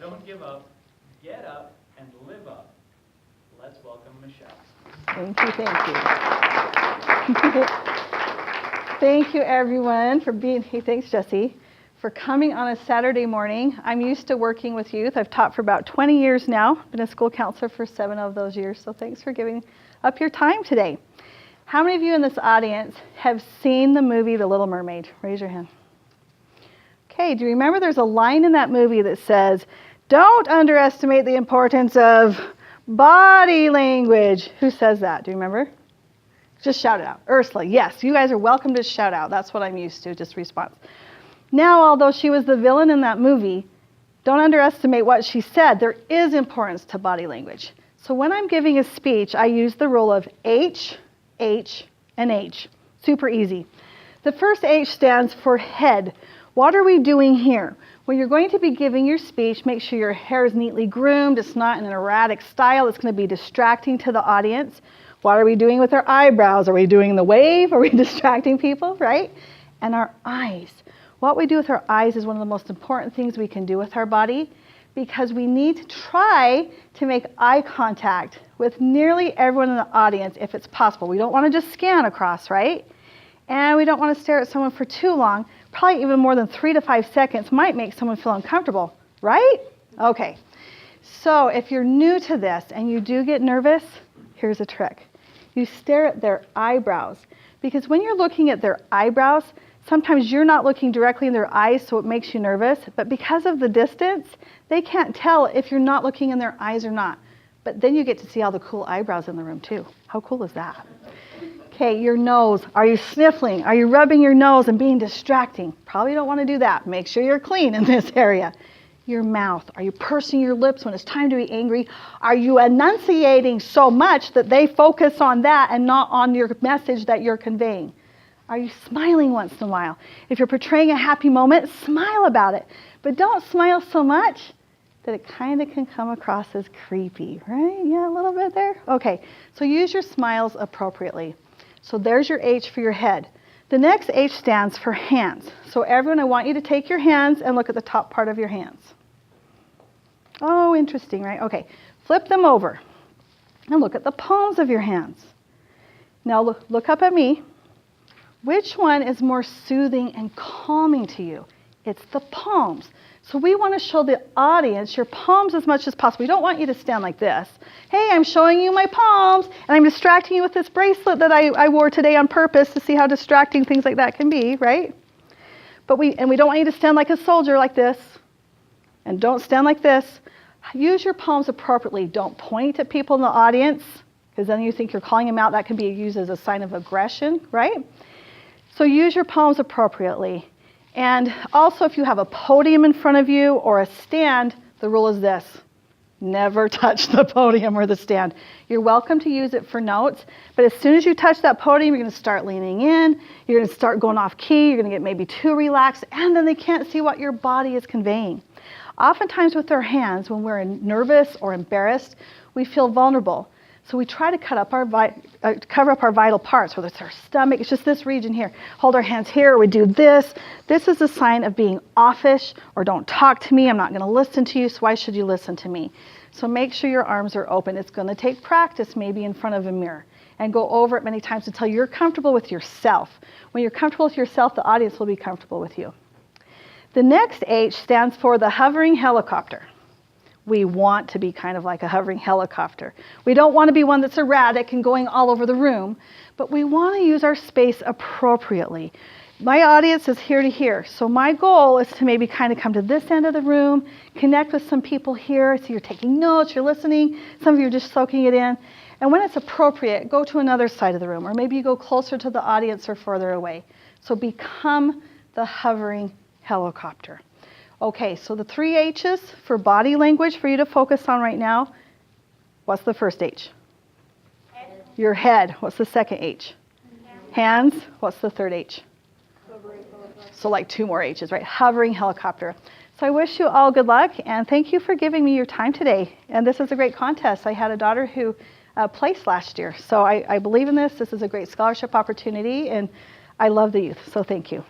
Don't give up. Get up and live up. Let's welcome Michelle. Thank you. Thank you, everyone, for being here. Thanks, Jesse, for coming on a Saturday morning. I'm used to working with youth. I've taught for about 20 years now. Been a school counselor for 7 of those years, so thanks for giving up your time today. How many of you in this audience have seen the movie The Little Mermaid? Raise your hand. Okay, do you remember there's a line in that movie that says, don't underestimate the importance of body language? Who says that? Do you remember? Just shout it out. Ursula, yes, you guys are welcome to shout out. That's what I'm used to, just response. Now, although she was the villain in that movie, don't underestimate what she said. There is importance to body language. So when I'm giving a speech, I use the rule of H, H, and H. Super easy. The first H stands for head. What are we doing here? When you're going to be giving your speech, make sure your hair is neatly groomed. It's not in an erratic style. It's going to be distracting to the audience. What are we doing with our eyebrows? Are we doing the wave? Are we distracting people, right? And our eyes. What we do with our eyes is one of the most important things we can do with our body, because we need to try to make eye contact with nearly everyone in the audience if it's possible. We don't want to just scan across, right? And we don't want to stare at someone for too long. Probably even more than 3 to 5 seconds might make someone feel uncomfortable, right? Okay. So if you're new to this and you do get nervous, here's a trick. You stare at their eyebrows, because when you're looking at their eyebrows, sometimes you're not looking directly in their eyes, so it makes you nervous. But because of the distance, they can't tell if you're not looking in their eyes or not. But then you get to see all the cool eyebrows in the room too. How cool is that? Okay, your nose. Are you sniffling? Are you rubbing your nose and being distracting? Probably don't want to do that. Make sure you're clean in this area. Your mouth. Are you pursing your lips when it's time to be angry? Are you enunciating so much that they focus on that and not on your message that you're conveying? Are you smiling once in a while? If you're portraying a happy moment, smile about it. But don't smile so much that it kind of can come across as creepy, right? Yeah, a little bit there. Okay, so use your smiles appropriately. So there's your H for your head. The next H stands for hands. So everyone, I want you to take your hands and look at the top part of your hands. Oh, interesting, right? Okay, flip them over and look at the palms of your hands. Now look up at me. Which one is more soothing and calming to you? It's the palms. So we want to show the audience your palms as much as possible. We don't want you to stand like this. Hey, I'm showing you my palms, and I'm distracting you with this bracelet that I wore today on purpose to see how distracting things like that can be, right? But we don't want you to stand like a soldier like this, and don't stand like this. Use your palms appropriately. Don't point at people in the audience, because then you think you're calling them out. That can be used as a sign of aggression, right? So use your palms appropriately. And also, if you have a podium in front of you or a stand, the rule is this: never touch the podium or the stand. You're welcome to use it for notes, but as soon as you touch that podium, you're going to start leaning in, you're going to start going off key, you're going to get maybe too relaxed, and then they can't see what your body is conveying. Oftentimes with our hands, when we're nervous or embarrassed, we feel vulnerable. So we try to cover up our vital parts, whether it's our stomach, it's just this region here. Hold our hands here, or we do this. This is a sign of being offish, or don't talk to me, I'm not going to listen to you, so why should you listen to me? So make sure your arms are open. It's going to take practice, maybe in front of a mirror, and go over it many times until you're comfortable with yourself. When you're comfortable with yourself, the audience will be comfortable with you. The next H stands for the hovering helicopter. We want to be kind of like a hovering helicopter. We don't want to be one that's erratic and going all over the room, but we want to use our space appropriately. My audience is here to here, so my goal is to maybe kind of come to this end of the room, connect with some people here, so you're taking notes, you're listening, some of you are just soaking it in, and when it's appropriate, go to another side of the room, or maybe you go closer to the audience or further away. So become the hovering helicopter. Okay, so the 3 H's for body language for you to focus on right now. What's the first H? Head. Your head. What's the second H? Hands. What's the third H? So like 2 more H's, right? Hovering helicopter. So I wish you all good luck, and thank you for giving me your time today. And this is a great contest. I had a daughter who placed last year. So I believe in this. This is a great scholarship opportunity, and I love the youth. So thank you.